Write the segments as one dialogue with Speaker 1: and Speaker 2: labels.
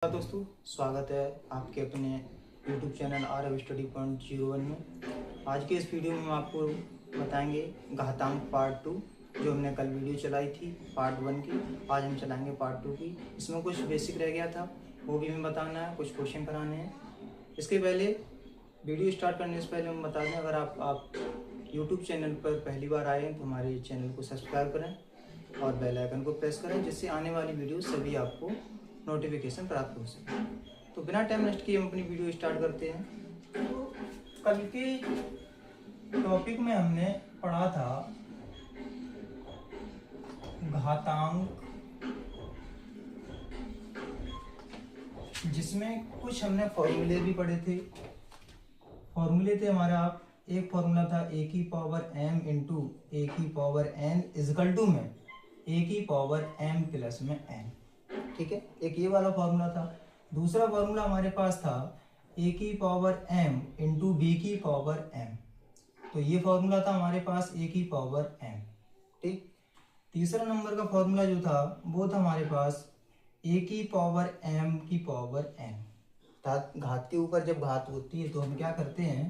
Speaker 1: दोस्तों, स्वागत है आपके अपने YouTube channel Aarav study point 01 में। आज के इस वीडियो में हम आपको बताएंगे घातांक पार्ट 2। जो हमने कल वीडियो चलाई थी पार्ट 1 की, आज हम चलाएंगे पार्ट 2 की। इसमें कुछ बेसिक रह गया था, वो भी हमें बताना है, कुछ क्वेश्चन कराने हैं। इसके पहले वीडियो स्टार्ट करने से पहले हम बता दें, अगर आप YouTube चैनल पर पहली बार आए हैं तो हमारे चैनल को सब्सक्राइब करें और बेल आइकन को प्रेस करें, जिससे आने वाली वीडियो सभी आपको नोटिफिकेशन प्राप्त हो सके। तो बिना टाइम वेस्ट किए हम अपनी वीडियो स्टार्ट करते हैं। तो कल के टॉपिक में हमने पढ़ा था घातांक, जिसमें कुछ हमने फॉर्मूले भी पढ़े थे। फॉर्मूले थे हमारा, एक फॉर्मूला था ए की पावर m इंटू ए की पावर n इजकल टू में ए की पावर m प्लस में n। ठीक है, एक ये वाला फॉर्मूला था। दूसरा फॉर्मूला हमारे पास था a की पावर m इंटू बी की पावर m। तो ये फॉर्मूला था हमारे पास a की पावर m। ठीक, तीसरा नंबर का फॉर्मूला जो था वो था हमारे पास a की पावर m की पावर n। घात के ऊपर जब घात होती है तो हम क्या करते हैं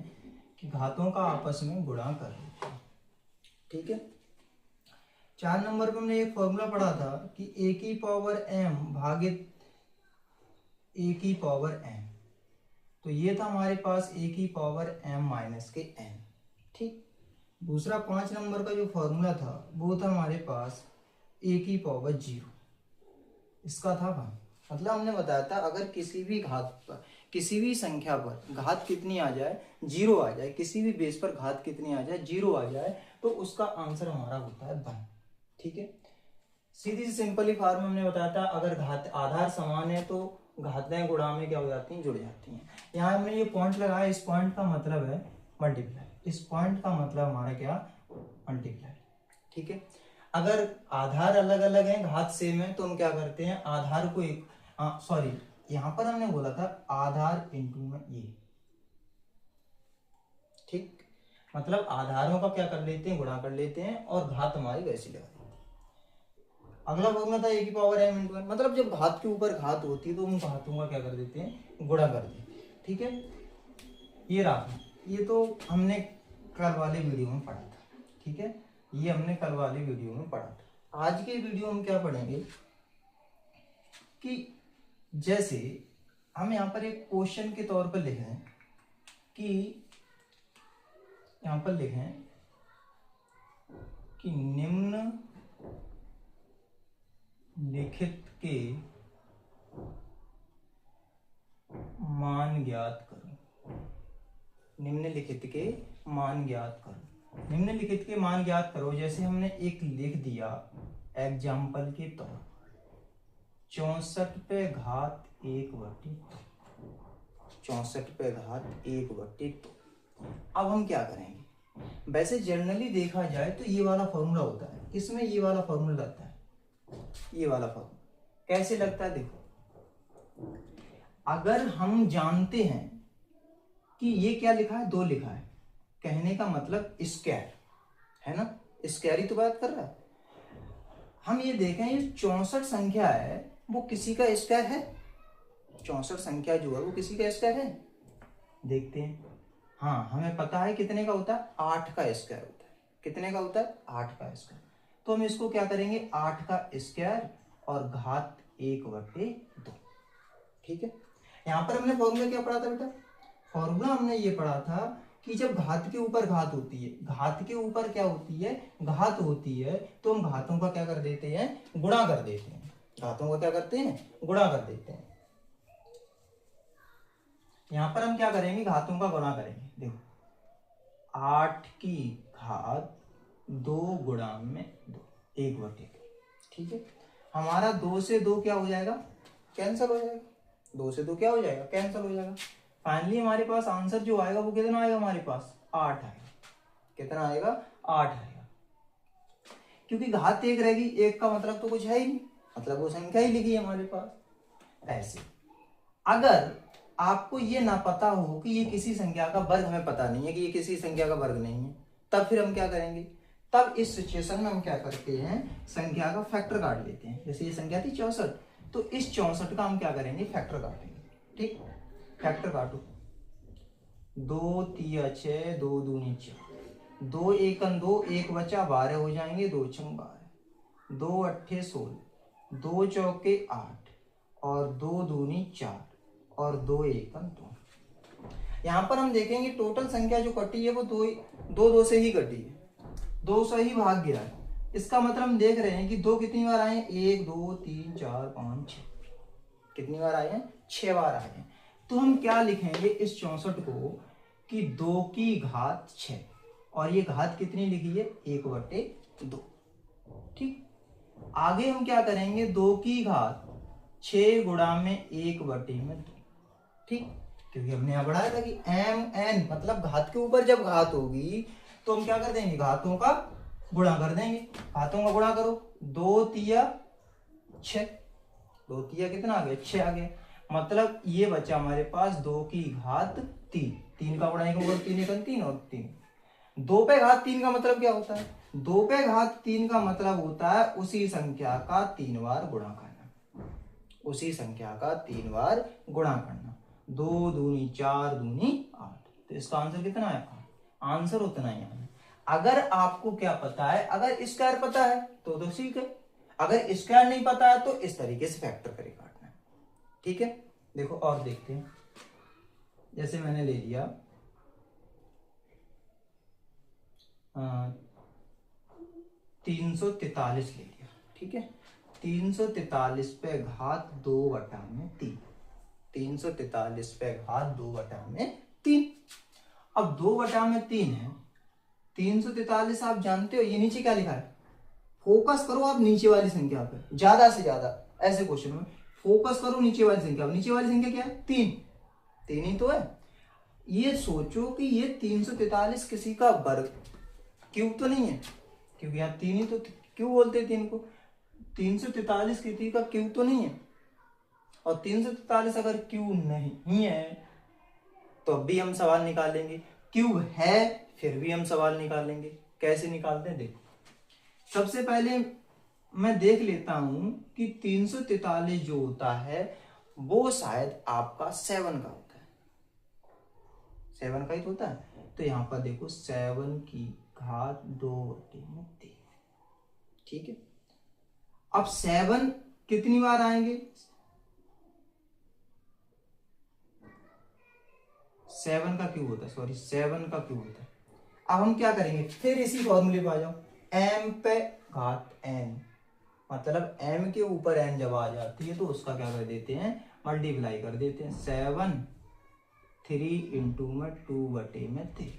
Speaker 1: कि घातों का आपस में गुणा कर लेते हैं। ठीक है, 4 नंबर पर हमने एक फॉर्मूला पढ़ा था कि a की पावर m भागित a की पावर n। तो ये था हमारे पास a की पावर m माइनस के n। ठीक, दूसरा 5 नंबर का जो फॉर्मूला था वो था हमारे पास a की पावर 0। इसका था भाग, मतलब हमने बताया था अगर किसी भी घात पर, किसी भी संख्या पर घात कितनी आ जाए, 0 आ जाए, किसी भी बेस पर घात कितनी आ जाए, 0 आ जाए, तो उसका आंसर हमारा होता है 1। ठीक है, सीधी सी सिंपली फॉर्म हमने बताया था, अगर घात आधार समान है तो घातें गुणा में क्या हो जाती हैं, जुड़ जाती हैं। यहाँ हमने ये पॉइंट लगाया, इस पॉइंट का मतलब है मल्टीप्लाई, इस पॉइंट का मतलब हमारा क्या, मल्टीप्लाई। ठीक है, अगर आधार अलग अलग हैं, घात सेम है, तो हम क्या करते हैं, आधार को एक सॉरी यहाँ पर हमने बोला था आधार इंटू में ये। ठीक, मतलब आधारों का क्या कर लेते हैं, गुणा कर लेते हैं और घात हमारी वैसी लगा देते हैं। अगला फॉर्मूला था ए की पावर m इंटू n, मतलब जब घात के ऊपर घात होती है तो उन घातों का क्या कर देते हैं, गुणा कर देते हैं। ठीक है, ये रहा, ये तो हमने कल वाले वीडियो में पढ़ा था। ठीक है, ये हमने कल वाले वीडियो में पढ़ा था। आज के वीडियो में क्या पढ़ेंगे कि जैसे हम यहाँ पर एक क्वेश्चन के तौर पर लिखें कि यहाँ पर लिखें कि निम्न लिखित के मान ज्ञात करो। निम्नलिखित के मान ज्ञात करो, निम्नलिखित के मान ज्ञात करो। जैसे हमने एक लिख दिया एग्जाम्पल के तौर, 64 पे घात 1/2, 64 पे घात 1/2। अब हम क्या करेंगे, वैसे जनरली देखा जाए तो ये वाला फॉर्मूला होता है, इसमें ये वाला फॉर्मूला लगता है, ये वाला फॉर्मूला कैसे लगता है, देखो। अगर हम जानते हैं कि ये क्या लिखा है, 2 लिखा है, कहने का मतलब स्क्वायर है ना, स्क्वायर ही तो बात कर रहा है। हम ये देखें, ये 64 संख्या है, वो किसी का स्क्वायर है, 64 संख्या जो है वो किसी का स्क्वायर है। देखते हैं, हाँ हमें पता है कितने का होता है, 8 का स्क्वायर होता है। कितने का होता है, 8 का स्क्वायर। तो हम इसको क्या करेंगे, 8 का स्क्वायर और घात 1/2। ठीक है, यहाँ पर हमने फॉर्मूला क्या पढ़ा था बेटा, फॉर्मूला हमने ये पढ़ा था कि जब घात के ऊपर घात होती है, घात के ऊपर क्या होती है, घात होती है, तो हम घातों का क्या कर देते हैं, गुणा कर देते हैं। घातों का क्या करते हैं, गुणा कर देते हैं। यहां पर हम क्या करेंगे, घातों का गुणा करेंगे। देखो, 8 की घात 2 गुणा में 2, 1/2। ठीक है, हमारा 2 से 2 क्या हो जाएगा, कैंसिल हो जाएगा। 2 से 2 क्या हो जाएगा, कैंसिल हो जाएगा। फाइनली हमारे पास आंसर जो आएगा वो कितना आएगा, हमारे पास 8 आएगा। कितना आएगा, 8 आएगा, क्योंकि घात 1 रहेगी, 1 का मतलब तो कुछ है ही नहीं, मतलब वो संख्या ही लिखी है हमारे पास। ऐसे अगर आपको ये ना पता हो कि ये किसी संख्या का वर्ग, हमें पता नहीं है कि ये किसी संख्या का वर्ग नहीं है, तब फिर हम क्या करेंगे, तब इस सिचुएशन में हम क्या करते हैं, संख्या का फैक्टर काट लेते हैं। जैसे ये संख्या थी 64, तो इस 64 का हम क्या करेंगे, फैक्टर काटेंगे। ठीक, फैक्टर काटो। 2 तिया 6, 2 दूनी 4, 2 एकन 2, 1 बचा 12 हो जाएंगे, 2 छंग 12, 2 अट्ठे 16, 2 चौके 8 और 2 दूनी 4 और 2 एकन 2। यहाँ पर हम देखेंगे टोटल संख्या जो कटी है वो दो से ही कटी है, 2 से ही भाग गया है। इसका मतलब हम देख रहे हैं कि 2 कितनी बार आए हैं, 1 2 3 4 5 6, कितनी बार आए हैं, 6 बार आए हैं। तो हम क्या लिखेंगे इस 64 को कि 2 की घात 6, और ये घात कितनी लिखी है, 1/2। ठीक, आगे हम क्या करेंगे, 2 की घात 6 गुणा में 1/2। ठीक, क्योंकि हमने यहां बढ़ाया था कि एम एन मतलब घात के ऊपर जब घात होगी तो हम क्या कर देंगे, घातों का गुणा कर देंगे। घातों का गुणा करो, 2 तिया 6, 2 तिया कितना आ गया, 6 आ गया। मतलब ये बचा हमारे पास 2 की घात 3, 3 का गुणा 1 ऊपर 3 एकन 3 और 3। 2 पे घात 3 का मतलब क्या होता है, 2 पे घात 3 का मतलब होता है उसी संख्या का 3 बार गुणा करना, उसी संख्या का 3 बार गुणा करना। 2 दूनी 4 दूनी 8, तो इसका आंसर कितना है, 8। आंसर उतना ही आना। अगर आपको क्या पता है, अगर स्क्वायर पता है तो ठीक है, अगर स्क्वायर नहीं पता है तो इस तरीके से फैक्टर करके काटना है। ठीक है, देखो और देखते हैं। जैसे मैंने ले लिया 343 ले लिया। ठीक है, 343 पे घात 2/3, 343 पे घात 2/3। अब 2/3 है, 343 आप जानते हो ये नीचे क्या लिखा है, फोकस करो आप नीचे वाली संख्या पे ज्यादा से ज्यादा, ऐसे क्वेश्चन में फोकस करो नीचे वाली संख्या पे। नीचे वाली संख्या क्या है, 3, 3 ही तो है। ये सोचो कि ये 343 किसी का वर्ग क्यूब तो नहीं है, क्योंकि यहाँ 3 ही तो क्यों बोलते हैं 3 को, 343 किसी का क्यूब तो नहीं है। और 343 अगर क्यूब नहीं है तो अब भी हम सवाल निकालेंगे, क्यूब है फिर भी हम सवाल निकालेंगे। कैसे निकालते हैं, देखो सबसे पहले मैं देख लेता हूं कि 343 जो होता है वो शायद आपका 7 का होता है, 7 का ही तो होता है। तो यहां पर देखो 7 की घात 2/3। ठीक है, अब 7 कितनी बार आएंगे, 7 का क्यूब होता है, सॉरी 7 का क्यूब होता है। अब हम क्या करेंगे, फिर इसी फॉर्मूले पे आ जाओ, m पे घात n, मतलब m के ऊपर n जब आ जाती है तो उसका क्या कर देते हैं, मल्टीप्लाई कर देते हैं। 7 3 इंटू में 2/3।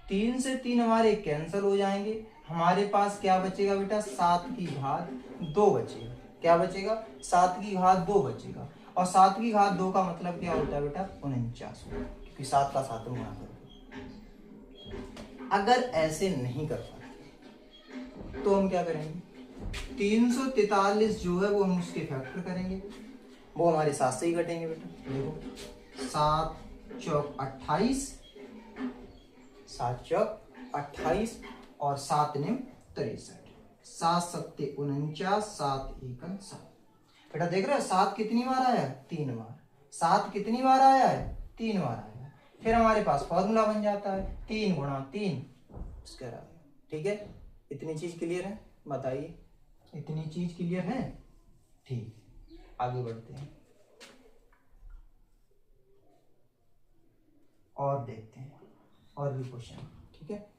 Speaker 1: 3 से 3 हमारे कैंसिल हो जाएंगे, हमारे पास क्या बचेगा बेटा, 7 की घात 2 बचेगा। क्या बचेगा, 7 की घात 2 बचेगा। और 7 की घात 2 का मतलब क्या होता है बेटा, 49, क्योंकि 7 का 7 गुणा करो। अगर ऐसे नहीं कर पाते तो हम क्या करेंगे, 343 जो है वो हम उसके फैक्टर करेंगे, वो हमारे 7 से ही घटेंगे बेटा। देखो 7 चौक 28, 7 चौक 28 और 7 निम 63, 7 सत्ते 49, 7 एकन 7। बेटा देख रहे हो 7 कितनी बार आया है, 3 बार। 7 कितनी बार आया है, 3 बार आया है। फिर हमारे पास फॉर्मूला बन जाता है 3 गुणा 3 स्क्वायर। ठीक है, इतनी चीज क्लियर है, बताइए इतनी चीज क्लियर है। ठीक, आगे बढ़ते हैं और देखते हैं और भी क्वेश्चन। ठीक है,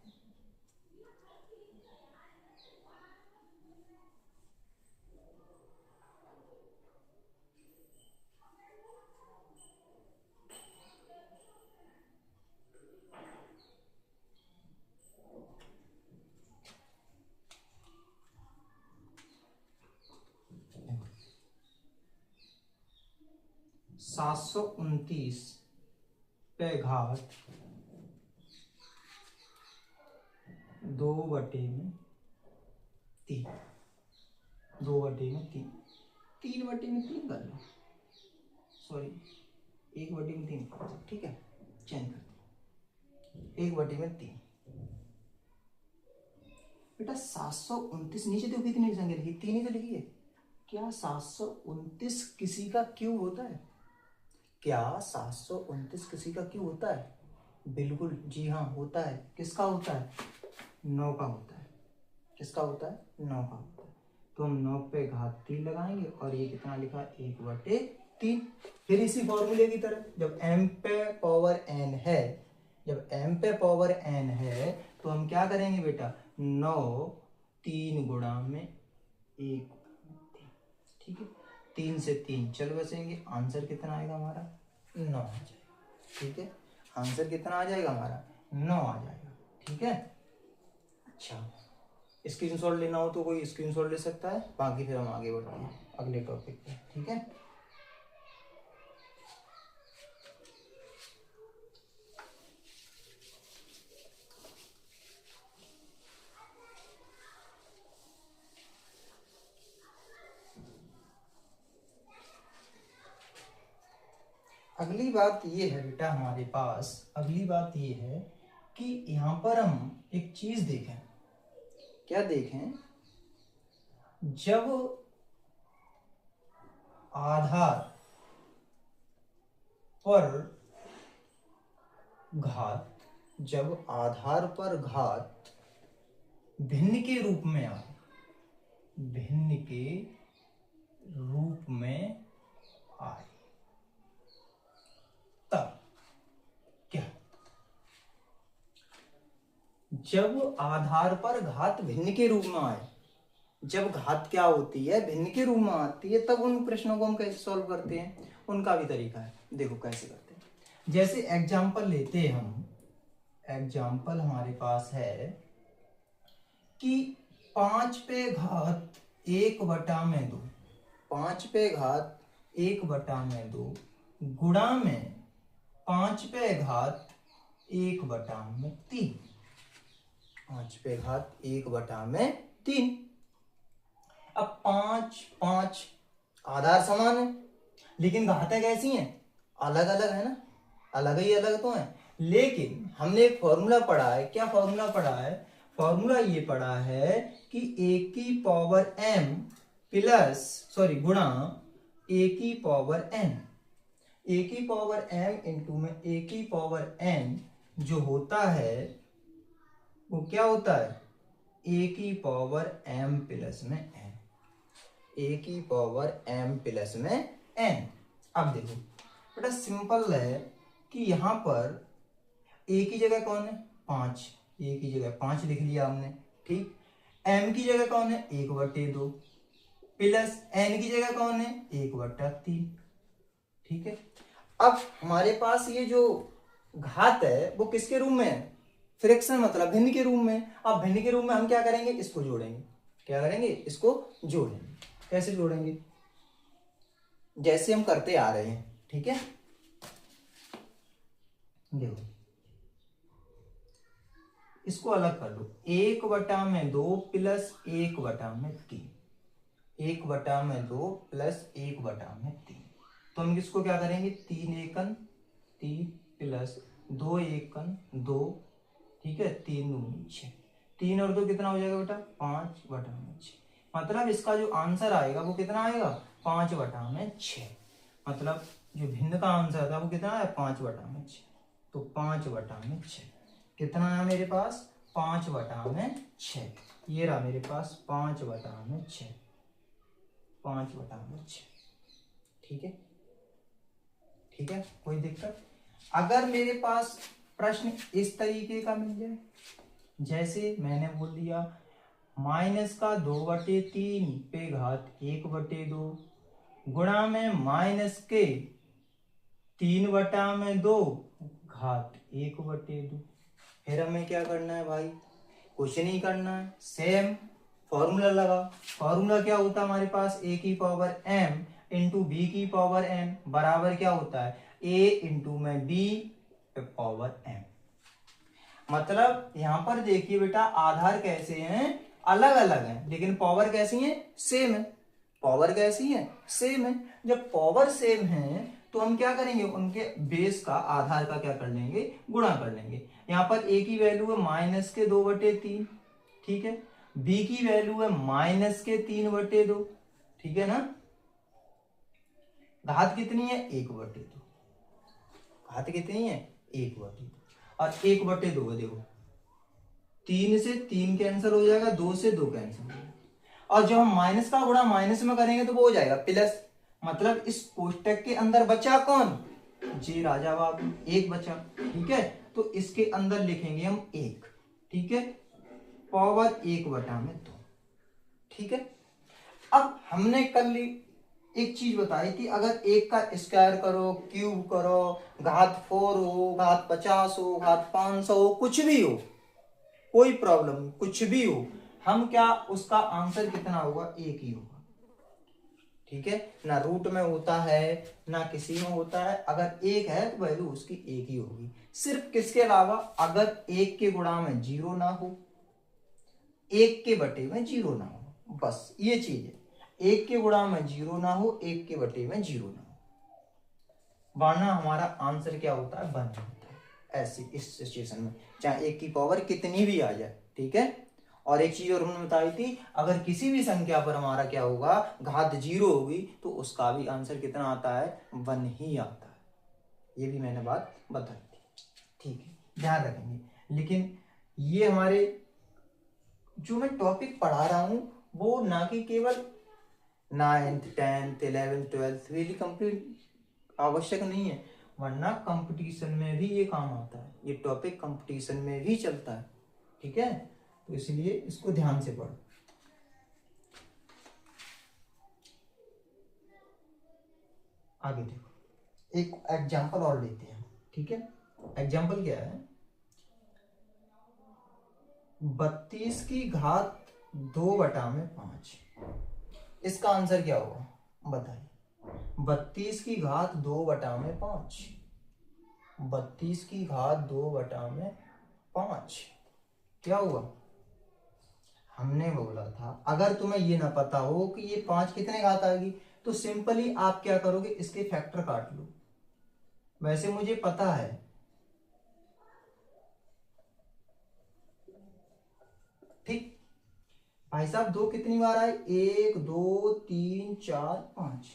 Speaker 1: सात सौ 29 पे घात 2/3, 2/3, 3/3 कर लो, सॉरी 1/3। ठीक है, चेंज कर 1/3। बेटा 729 नीचे देखो कितनी संख्या लिखी, 3 ही तो लिखी है। क्या 729 किसी का क्यूब होता है? क्या 729 किसी का क्यूब होता है? बिल्कुल जी हाँ होता है। किसका होता है? 9 का होता है। किसका होता है? 9 का होता है। तो हम 9 पे घात 3 लगाएंगे और ये कितना लिखा? 1/3। फिर इसी फॉर्मूले की तरह जब m पे पावर n है, जब m पे पावर n है तो हम क्या करेंगे बेटा? 9 3 गुणा में 1, ठीक है। 3 से 3 चल बसेंगे, आंसर कितना आएगा हमारा? 9 आ जाएगा, ठीक है। आंसर कितना आ जाएगा हमारा? 9 आ जाएगा, ठीक है। अच्छा, स्क्रीनशॉट लेना हो तो कोई स्क्रीनशॉट ले सकता है, बाकी फिर हम आगे बढ़ते हैं अगले टॉपिक पे, ठीक है। अगली बात ये है बेटा हमारे पास, अगली बात ये है कि यहाँ पर हम एक चीज देखें। क्या देखें? जब आधार पर घात, जब आधार पर घात भिन्न के रूप में आए, भिन्न के रूप में आए, तब क्या? जब आधार पर घात भिन्न के रूप में आए, जब घात क्या होती है? भिन्न के रूप में आती है, तब उन प्रश्नों को हम कैसे सॉल्व करते हैं, उनका भी तरीका है। देखो कैसे करते हैं। जैसे एग्जाम्पल लेते हैं हम, एग्जाम्पल हमारे पास है कि 5 पे घात 1/2, 5 पे घात 1/2 गुणा में 5 पे घात 1/3, 5 पे घात 1/3। अब 5 5 आधार समान है, लेकिन घातें कैसी हैं? अलग अलग है ना, अलग ही अलग तो है। लेकिन हमने एक फॉर्मूला पढ़ा है। क्या फॉर्मूला पढ़ा है? फॉर्मूला ये पढ़ा है कि a की पावर m प्लस सॉरी गुणा a की पावर n, a की पावर m इंटू में a की पावर n जो होता है वो क्या होता है? a की पावर m प्लस में n, a की पावर m प्लस में n। अब देखो बेटा सिंपल है कि यहाँ पर a की जगह कौन है? 5, a की जगह 5 लिख लिया हमने, ठीक। m की जगह कौन है? 1/2 प्लस n की जगह कौन है? 1/3, ठीक है। अब हमारे पास ये जो घात है वो किसके रूप में है? फ्रैक्शन, मतलब भिन्न के रूप में। अब भिन्न के रूप में हम क्या करेंगे? इसको जोड़ेंगे। क्या करेंगे? इसको जोड़ेंगे। कैसे जोड़ेंगे? जैसे हम करते आ रहे हैं, ठीक है। देखो इसको अलग कर लो, 1/2 प्लस 1/3, 1/2 प्लस 1/3। तो हम इसको क्या करेंगे? 3 एकन 3 प्लस 2 एकन 2, ठीक है, 3 दूनी 6, 3 और 2 कितना हो जाएगा बेटा? 5/6। मतलब इसका जो आंसर आएगा वो कितना आएगा? 5/6। मतलब जो भिन्न का आंसर था वो कितना है? 5/6। तो 5/6 कितना आया मेरे पास? 5/6। ये रहा मेरे पास 5/6, 5/6, ठीक है, ठीक है। कोई दिक्कत? अगर मेरे पास प्रश्न इस तरीके का मिल जाए, जैसे मैंने बोल दिया माइनस का 2/3 पे घात 1/2 गुणा में माइनस के 3/2 घात 1/2। फिर हमें क्या करना है भाई? कुछ नहीं करना है, सेम फॉर्मूला लगा। फॉर्मूला क्या होता है हमारे पास? a की पावर m इंटू बी की पावर n बराबर क्या होता है? a इंटू में b पावर m। मतलब यहां पर देखिए बेटा आधार कैसे हैं? अलग अलग हैं, लेकिन पावर कैसी है? सेम है। पावर कैसी है? सेम है। जब पावर सेम है तो हम क्या करेंगे? उनके बेस का, आधार का क्या कर लेंगे? गुणा कर लेंगे। यहाँ पर a की वैल्यू है माइनस के 2/3, ठीक है। b की वैल्यू है माइनस के 3/2, ठीक है ना। घात कितनी है 1/2, घात कितनी है 1/2 और 1/2 है। देखो 3 से 3 कैंसिल हो जाएगा, 2 से 2 कैंसिल हो जाएगा, और जब हम माइनस का गुणा माइनस में करेंगे तो वो हो जाएगा प्लस। मतलब इस कोष्टक के अंदर बचा कौन, जे राजा बाबू, एक बचा। ठीक है, तो इसके अंदर लिखेंगे हम 1, ठीक है, पावर 1/2। ठीक है, अब हमने कल एक चीज बताई थी, अगर 1 का स्क्वायर करो, क्यूब करो, घात 4 हो, घात 50 हो, घात 500 हो, कुछ भी हो, कोई प्रॉब्लम नहीं, कुछ भी हो, हम क्या, उसका आंसर कितना होगा, 1 ही होगा। ठीक है, ना रूट में होता है ना किसी में होता है, अगर 1 है तो वैल्यू उसकी 1 ही होगी। सिर्फ किसके अलावा, अगर 1 के गुणा में 0 ना हो, 1 के बटे में 0 ना हो, बस ये चीज है। 1 के गुणा में 0 ना हो, 1 के बटे में 0 ना हो, वरना हमारा आंसर क्या होता है, 1 होता है। ऐसी इस सिचुएशन में चाहे 1 की पावर कितनी भी आ जाए। ठीक है, और एक चीज और हमने बताई थी, अगर किसी भी संख्या पर हमारा क्या होगा, घात 0 होगी, तो उसका भी आंसर कितना आता है, 1 ही आता है। ये भी मैंने बात बताई थी। ठीक है, ध्यान रखेंगे। लेकिन ये हमारे जो मैं टॉपिक पढ़ा रहा हूं वो ना कि केवल 9th 10th 11th 12th really complete आवश्यक नहीं है, वरना कंपटीशन में भी ये काम आता है, ये टॉपिक कंपटीशन में भी चलता है। ठीक है, तो इसलिए इसको ध्यान से पढ़ो। आगे देखो, एक एग्जांपल और लेते हैं। ठीक है, एग्जांपल क्या है, 32 की घात 2/5। इसका आंसर क्या होगा, बताइए। 32 की घात 2/5, 32 की घात 2/5 क्या हुआ। हमने बोला था अगर तुम्हें ये ना पता हो कि ये 5 कितने घात आएगी, तो सिंपली आप क्या करोगे, इसके फैक्टर काट लो। वैसे मुझे पता है, ठीक भाई साहब, 2 कितनी बार आए, 1 2 3 4 5,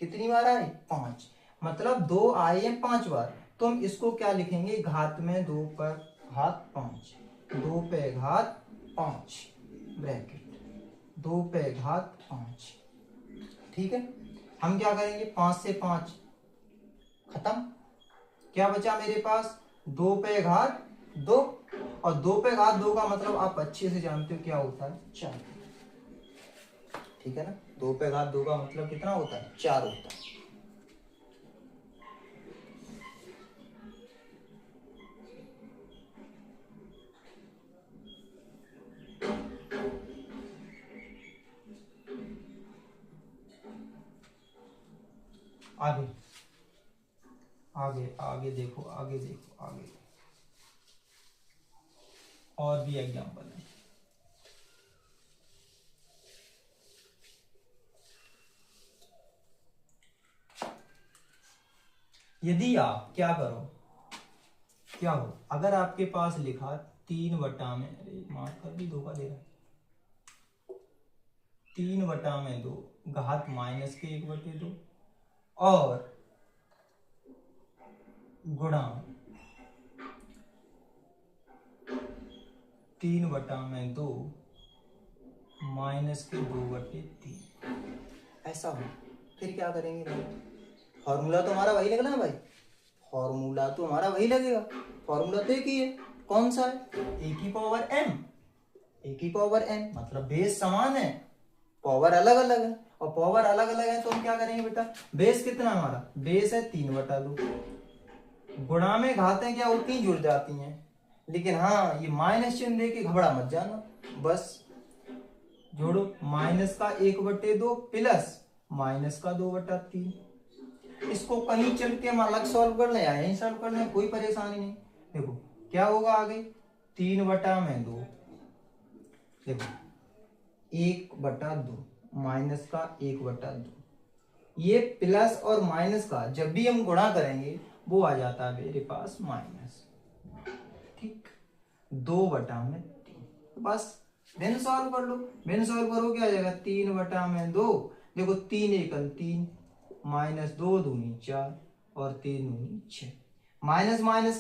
Speaker 1: कितनी बार आए, 5, मतलब 2 आए हैं 5 बार। तो हम इसको क्या लिखेंगे, घात में 2 पर घात 5, 2 पे घात 5 ब्रैकेट, 2 पे घात 5। ठीक है, हम क्या करेंगे, 5 से 5 खत्म, क्या बचा मेरे पास, 2 पे घात 2, और 2 पे घात 2 का मतलब आप अच्छे से जानते हो क्या होता है, 4। ठीक है ना, 2 पे घात 2 का मतलब कितना होता है, 4 होता है। आगे आगे आगे देखो, आगे देखो, आगे और भी एग्जांपल है। यदि आप क्या करो, क्या हो, अगर आपके पास लिखा 3/, अरे माफ कर भी 2 का दे रहा है, 3/2 घात -1/2 और गुणा 3/2 -2/3, ऐसा हो, फिर क्या करेंगे भाई, फॉर्मूला तो हमारा वही लगना है भाई, फॉर्मूला तो हमारा वही लगेगा, फॉर्मूला तो एक ही है, कौन सा है, ए की पावर m, ए की पावर n, मतलब बेस समान है, पावर अलग अलग है, और पावर अलग अलग है तो हम क्या करेंगे बेटा, बेस कितना हमारा, बेस है 3/2, गुणा में घातें क्या होती हैं, जुड़ जाती हैं, लेकिन हाँ ये माइनस चिन्ह दे के घबरा मत जाना, बस जोड़ो, माइनस का 1/2 प्लस माइनस का 2/3, इसको कहीं चल के हम अलग सॉल्व कर ले, यहीं सॉल्व कर ले, कोई परेशानी नहीं। देखो क्या होगा आगे, 3/2, देखो 1/2 माइनस का 1/2, ये प्लस और माइनस का जब भी हम गुणा करेंगे वो आ जाता है मेरे पास माइनस, ठीक, 2/3, बस देन सॉल्व कर लो, देन सॉल्व करो क्या आ जाएगा, 3/2, देखो 3 एकल 3 माइनस 2 दूनी 4 और 3 दूनी 6। माइनस माइनस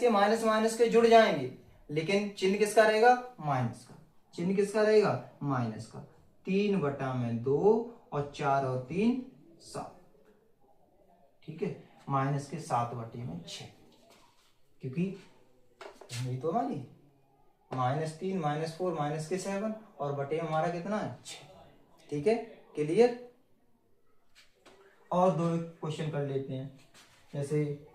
Speaker 1: के जुड़ जाएंगे, लेकिन चिन्ह किसका रहेगा? माइनस का। चिन्ह किसका रहेगा? माइनस का। 3/2 और 4 और 3 7, ठीक है, माइनस के 7/6, क्योंकि यही तो हमारी -3 -4 माइनस के 7 और बटे हमारा कितना है? 6। ठीक है, क्लियर। और दो क्वेश्चन कर लेते हैं, जैसे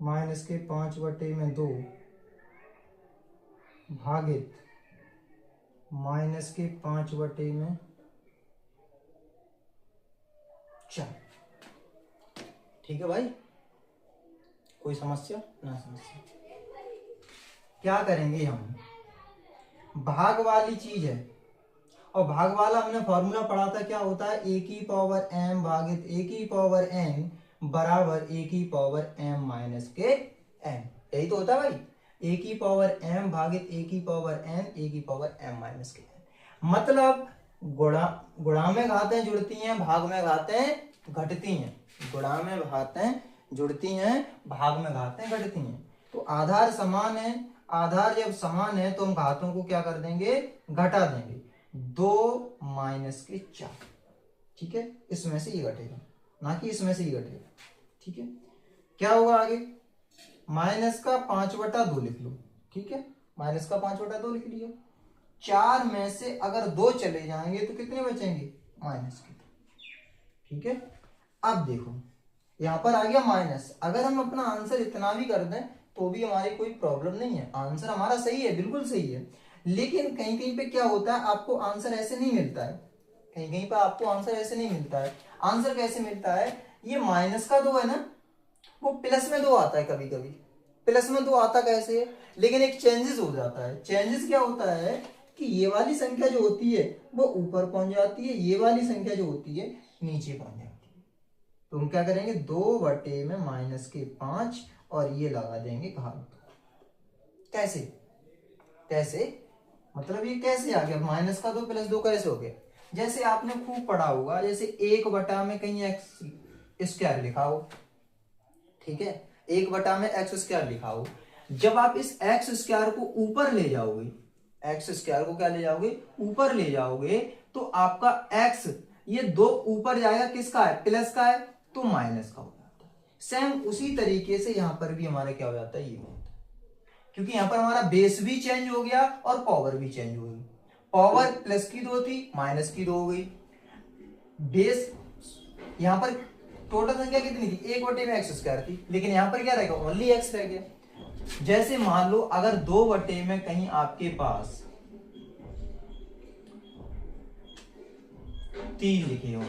Speaker 1: -5/2 भागित -5/4। ठीक है भाई, कोई समस्या ना? समस्या क्या करेंगे हम? भाग वाली चीज है, और भाग वाला हमने फॉर्मूला पढ़ा था, क्या होता है? a की पावर m भागित a की पावर n बराबर a की पावर m माइनस के n। यही तो होता है भाई, a की पावर m भागित a की पावर n, a की पावर m माइनस के n। मतलब गुणा में घातें जुड़ती हैं, भाग में घातें घटती हैं। गुणा में घातें जुड़ती हैं, भाग में घातें घटती हैं। तो आधार समान है, आधार जब समान है तो हम घातों को क्या कर देंगे? घटा देंगे। 2 माइनस के 4, ठीक है, इसमें से ये घटेगा, ना कि इसमें से ये घटेगा। ठीक है, क्या होगा आगे? माइनस का 5/2 लिख लो, ठीक है, माइनस का 5/2 लिख लिया। 4 में से अगर 2 चले जाएंगे तो कितने बचेंगे? माइनस के। ठीक है, अब देखो यहां पर आ गया माइनस। अगर हम अपना आंसर इतना भी कर दें तो भी हमारी कोई प्रॉब्लम नहीं है, आंसर हमारा सही है, बिल्कुल सही है। लेकिन कहीं कहीं पे क्या होता है, आपको आंसर ऐसे नहीं मिलता है, कहीं कहीं पे आपको आंसर ऐसे नहीं मिलता है। आंसर कैसे मिलता है? ये माइनस का 2 है ना, वो प्लस में 2 आता है, कभी कभी प्लस में 2 आता कैसे है? लेकिन एक चेंजेस हो जाता है। चेंजेस क्या होता है कि ये वाली संख्या जो होती है वो ऊपर पहुंच जाती है, ये वाली संख्या जो होती है नीचे पहुंच जाती है। तो हम क्या करेंगे? 2/-5 और ये लगा देंगे घात। कैसे? कैसे मतलब ये कैसे आ गया? माइनस का 2 + 2 कैसे हो गया? जैसे आपने खूब पढ़ा होगा, जैसे 1/, में कहीं x² लिखा हो, ठीक है, 1/में x² लिखा हो। जब आप इस x² को ऊपर ले जाओगे, x² को क्या ले जाओगे? ऊपर ले जाओगे, तो आपका x ये 2 ऊपर जाएगा, किसका है? प्लस का है, तो माइनस का हो जाता है। सेम उसी तरीके से यहां पर भी हमारा क्या हो जाता है? ये होता है, क्योंकि यहां पर हमारा बेस भी चेंज हो गया और पावर भी चेंज हो गई। पावर प्लस की 2 थी, माइनस की 2 हो गई। बेस यहां पर टोटल संख्या कितनी थी? 1/में x² थी, लेकिन यहां पर क्या रहेगा? ओनली x रह गया। जैसे मान लो अगर 2/, में कहीं आपके पास 3 लिखे हो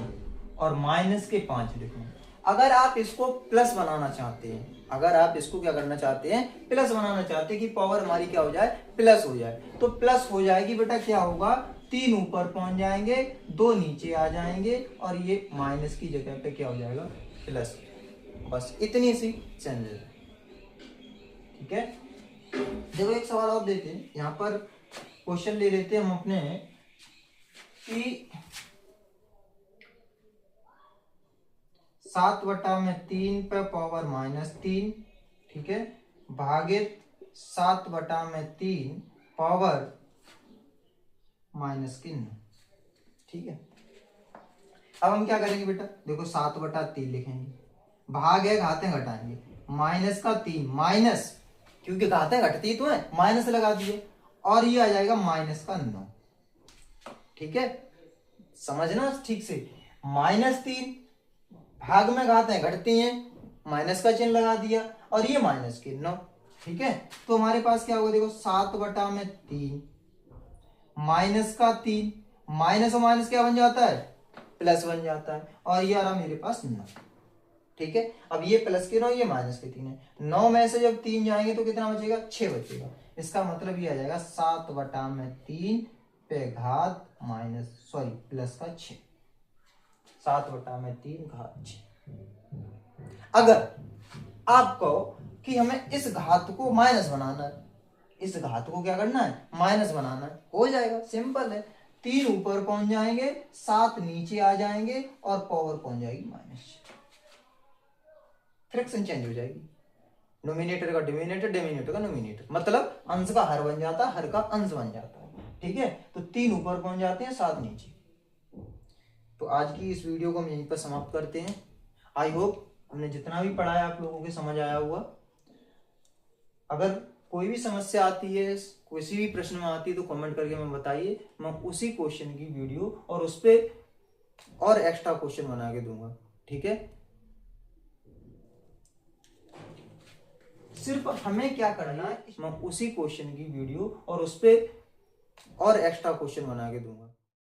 Speaker 1: और माइनस के 5 लिखे हो, अगर आप इसको प्लस बनाना चाहते हैं, अगर आप इसको क्या करना चाहते हैं? प्लस बनाना चाहते हैं कि पावर हमारी क्या हो जाए? प्लस हो जाए। तो प्लस हो जाएगी बेटा, क्या होगा? 3 ऊपर पहुंच जाएंगे, 2 नीचे आ जाएंगे, और ये माइनस की जगह पे क्या हो जाएगा? प्लस। बस इतनी सी चेंजेस है। ठीक है, देखो एक सवाल और देते हैं, यहां पर क्वेश्चन ले लेते हैं हम अपने कि 7/3 पे पावर -3, ठीक है, भागित 7/3 पावर -9। ठीक है, अब हम क्या करेंगे बेटा? देखो 7/3 लिखेंगे, भाग है, घातें घटाएंगे, माइनस का 3 माइनस, क्योंकि घातें घटती तो है, माइनस लगा दिए, और ये आ जाएगा -9। ठीक है, समझना ठीक से। -3 भाग में घातें घटती हैं, माइनस का चिन्ह लगा दिया, और ये -9। ठीक है, तो हमारे पास क्या होगा? देखो 7/3 माइनस का 3, माइनस और माइनस क्या बन जाता है? प्लस बन जाता है, और ये आ रहा मेरे पास 9। ठीक है, अब ये प्लस के 9, ये माइनस के 3 है। 9 में से जब 3 जाएंगे तो कितना बचेगा? 6 बचेगा। इसका मतलब ये आ जाएगा 7/3 पे घात प्लस का 6। 7/3 घात 6। अगर आप कहो कि हमें इस घात को माइनस बनाना है, इस घात को क्या करना है, माइनस बनाना है, हो जाएगा, सिंपल है। 3 ऊपर पहुंच जाएंगे, 7 नीचे आ जाएंगे और पावर पहुंच जाएगी -6, फ्रैक्शन चेंज हो जाएगी, नोमिनेटर का डिनोमिनेटर, डिनोमिनेटर का नोमिनेटर, मतलब अंश का हर बन जाता है, हर का अंश बन जाता है, ठीक है। तो 3 ऊपर पहुंच जाते हैं, 7 नीचे। तो आज की इस वीडियो को हम यहीं पर समाप्त करते हैं। आई होप हमने जितना भी पढ़ा है आप लोगों के समझ आया हुआ। अगर कोई भी समस्या आती है, किसी भी प्रश्न में आती है, तो कमेंट करके हमें बताइए, मैं उसी क्वेश्चन की वीडियो और उस पर और एक्स्ट्रा क्वेश्चन बना के दूंगा, ठीक है। सिर्फ हमें क्या करना है, मैं उसी क्वेश्चन की वीडियो और उस पर और एक्स्ट्रा क्वेश्चन बना के दूंगा।